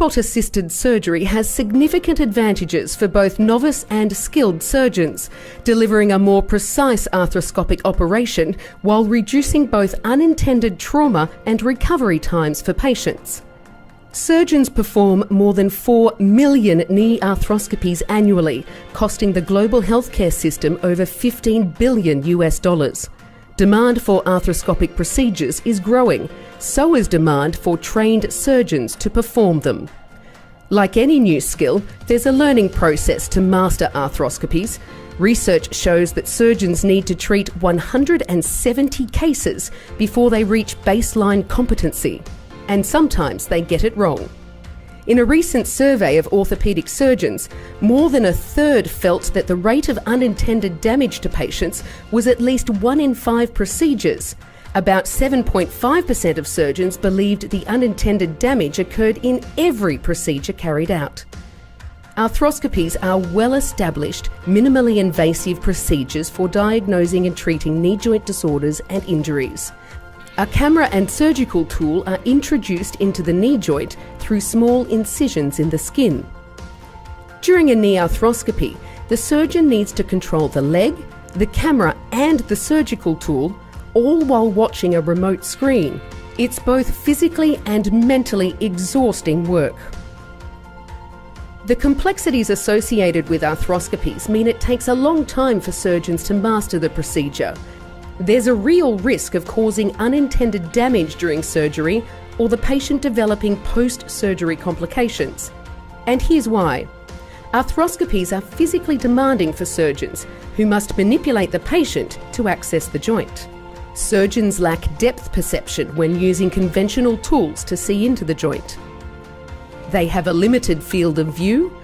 Robot-assisted surgery has significant advantages for both novice and skilled surgeons, delivering a more precise arthroscopic operation while reducing both unintended trauma and recovery times for patients. Surgeons perform more than 4 million knee arthroscopies annually, costing the global healthcare system over $15 billion. Demand for arthroscopic procedures is growing, so is demand for trained surgeons to perform them. Like any new skill, there's a learning process to master arthroscopies. Research shows that surgeons need to treat 170 cases before they reach baseline competency, and sometimes they get it wrong. In a recent survey of orthopaedic surgeons, more than a third felt that the rate of unintended damage to patients was at least 1 in 5 procedures. About 7.5% of surgeons believed the unintended damage occurred in every procedure carried out. Arthroscopies are well-established, minimally invasive procedures for diagnosing and treating knee joint disorders and injuries. A camera and surgical tool are introduced into the knee joint through small incisions in the skin. During a knee arthroscopy, the surgeon needs to control the leg, the camera and the surgical tool, all while watching a remote screen. It's both physically and mentally exhausting work. The complexities associated with arthroscopies mean it takes a long time for surgeons to master the procedure. There's a real risk of causing unintended damage during surgery or the patient developing post-surgery complications. And here's why. Arthroscopies are physically demanding for surgeons who must manipulate the patient to access the joint. Surgeons lack depth perception when using conventional tools to see into the joint. They have a limited field of view,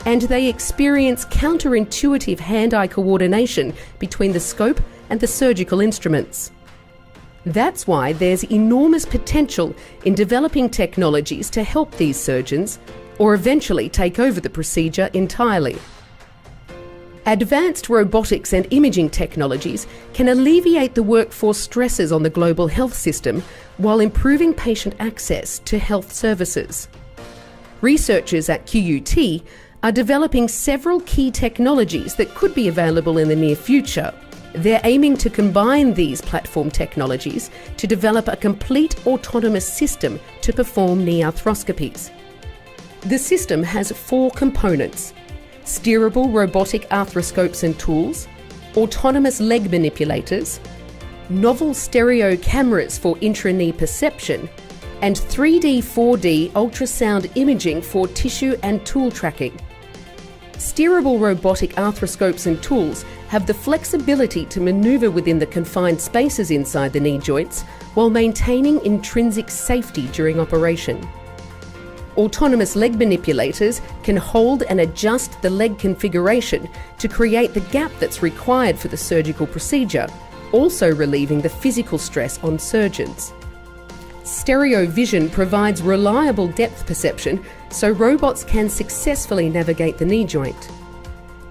and they experience counterintuitive hand-eye coordination between the scope and the surgical instruments. That's why there's enormous potential in developing technologies to help these surgeons, or eventually take over the procedure entirely. Advanced robotics and imaging technologies can alleviate the workforce stresses on the global health system while improving patient access to health services. Researchers at QUT are developing several key technologies that could be available in the near future. They're aiming to combine these platform technologies to develop a complete autonomous system to perform knee arthroscopies. The system has 4 components: steerable robotic arthroscopes and tools, autonomous leg manipulators, novel stereo cameras for intra-knee perception, and 3D, 4D ultrasound imaging for tissue and tool tracking. Steerable robotic arthroscopes and tools have the flexibility to maneuver within the confined spaces inside the knee joints while maintaining intrinsic safety during operation. Autonomous leg manipulators can hold and adjust the leg configuration to create the gap that's required for the surgical procedure, also relieving the physical stress on surgeons. Stereo vision provides reliable depth perception so robots can successfully navigate the knee joint.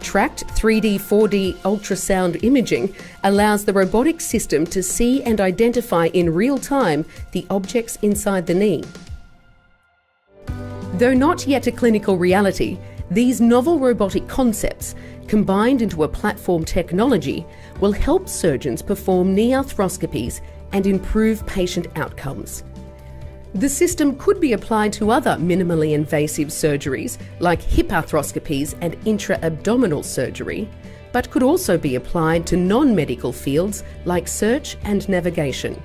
Tracked 3D, 4D ultrasound imaging allows the robotic system to see and identify in real time the objects inside the knee. Though not yet a clinical reality, these novel robotic concepts, combined into a platform technology, will help surgeons perform knee arthroscopies and improve patient outcomes. The system could be applied to other minimally invasive surgeries like hip arthroscopies and intra-abdominal surgery, but could also be applied to non-medical fields like search and navigation.